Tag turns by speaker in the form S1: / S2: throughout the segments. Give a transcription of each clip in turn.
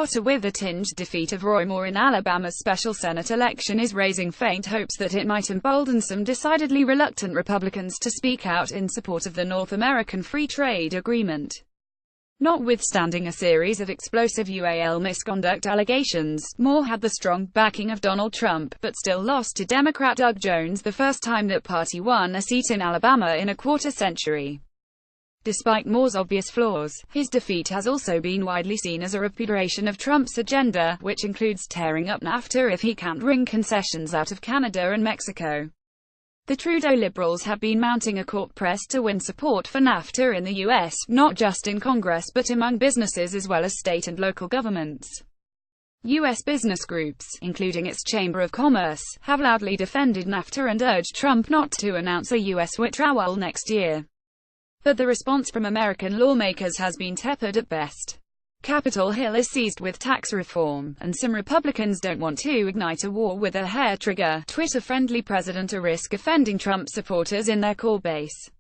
S1: Otter, with a tinged defeat of Roy Moore in Alabama's special Senate election, is raising faint hopes that it might embolden some decidedly reluctant Republicans to speak out in support of the North American Free Trade Agreement. Notwithstanding a series of explosive UAL misconduct allegations, Moore had the strong backing of Donald Trump, but still lost to Democrat Doug Jones, the first time that party won a seat in Alabama in a quarter-century. Despite Moore's obvious flaws, his defeat has also been widely seen as a repudiation of Trump's agenda, which includes tearing up NAFTA if he can't wring concessions out of Canada and Mexico. The Trudeau Liberals have been mounting a court press to win support for NAFTA in the U.S., not just in Congress but among businesses as well as state and local governments. U.S. business groups, including its Chamber of Commerce, have loudly defended NAFTA and urged Trump not to announce a U.S. withdrawal next year. But the response from American lawmakers has been tepid at best. Capitol Hill is seized with tax reform, and some Republicans don't want to ignite a war with a hair-trigger, Twitter-friendly president, a risk offending Trump supporters in their core base.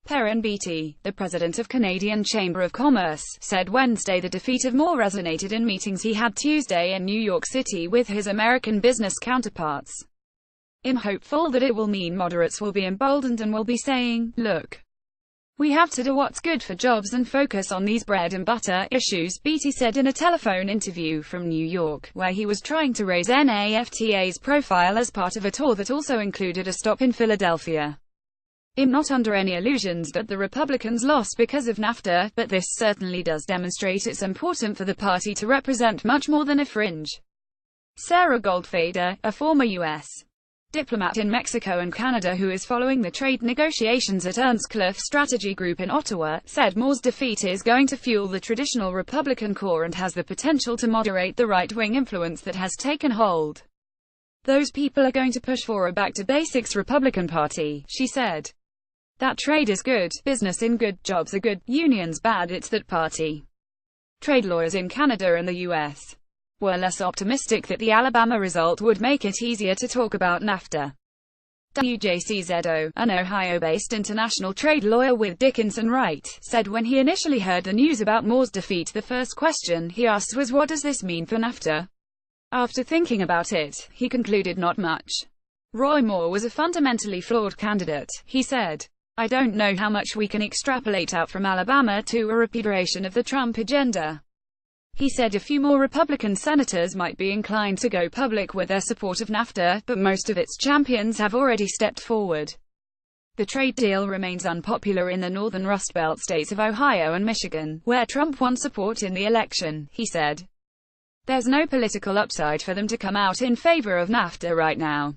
S1: Perrin Beatty, the president of Canadian Chamber of Commerce, said Wednesday the defeat of Moore resonated in meetings he had Tuesday in New York City with his American business counterparts. "I'm hopeful that it will mean moderates will be emboldened and will be saying, 'Look, we have to do what's good for jobs and focus on these bread-and-butter issues,'" Beatty said in a telephone interview from New York, where he was trying to raise NAFTA's profile as part of a tour that also included a stop in Philadelphia. "I'm not under any illusions that the Republicans lost because of NAFTA, but this certainly does demonstrate it's important for the party to represent much more than a fringe." Sarah Goldfader, a former U.S. diplomat in Mexico and Canada who is following the trade negotiations at Earnscliffe Strategy Group in Ottawa, said Moore's defeat is going to fuel the traditional Republican core and has the potential to moderate the right-wing influence that has taken hold. "Those people are going to push for a back-to-basics Republican Party," she said. "That trade is good, business in good, jobs are good, unions bad, it's that party." Trade lawyers in Canada and the U.S. were less optimistic that the Alabama result would make it easier to talk about NAFTA. WJC Zeddo, an Ohio-based international trade lawyer with Dickinson Wright, said when he initially heard the news about Moore's defeat the first question he asked was, "What does this mean for NAFTA?" After thinking about it, he concluded not much. Roy Moore was a fundamentally flawed candidate, he said. "I don't know how much we can extrapolate out from Alabama to a repudiation of the Trump agenda." He said a few more Republican senators might be inclined to go public with their support of NAFTA, but most of its champions have already stepped forward. The trade deal remains unpopular in the northern Rust Belt states of Ohio and Michigan, where Trump won support in the election, he said. "There's no political upside for them to come out in favor of NAFTA right now."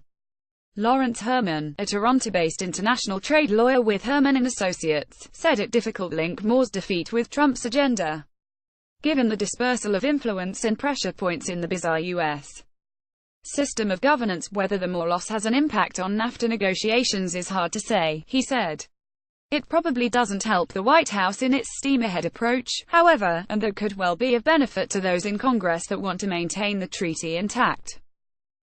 S1: Lawrence Herman, a Toronto-based international trade lawyer with Herman & Associates, said it difficult to link Moore's defeat with Trump's agenda, given the dispersal of influence and pressure points in the bizarre U.S. system of governance. Whether the Moore loss has an impact on NAFTA negotiations is hard to say, he said. It probably doesn't help the White House in its steam-ahead approach, however, and that could well be of benefit to those in Congress that want to maintain the treaty intact.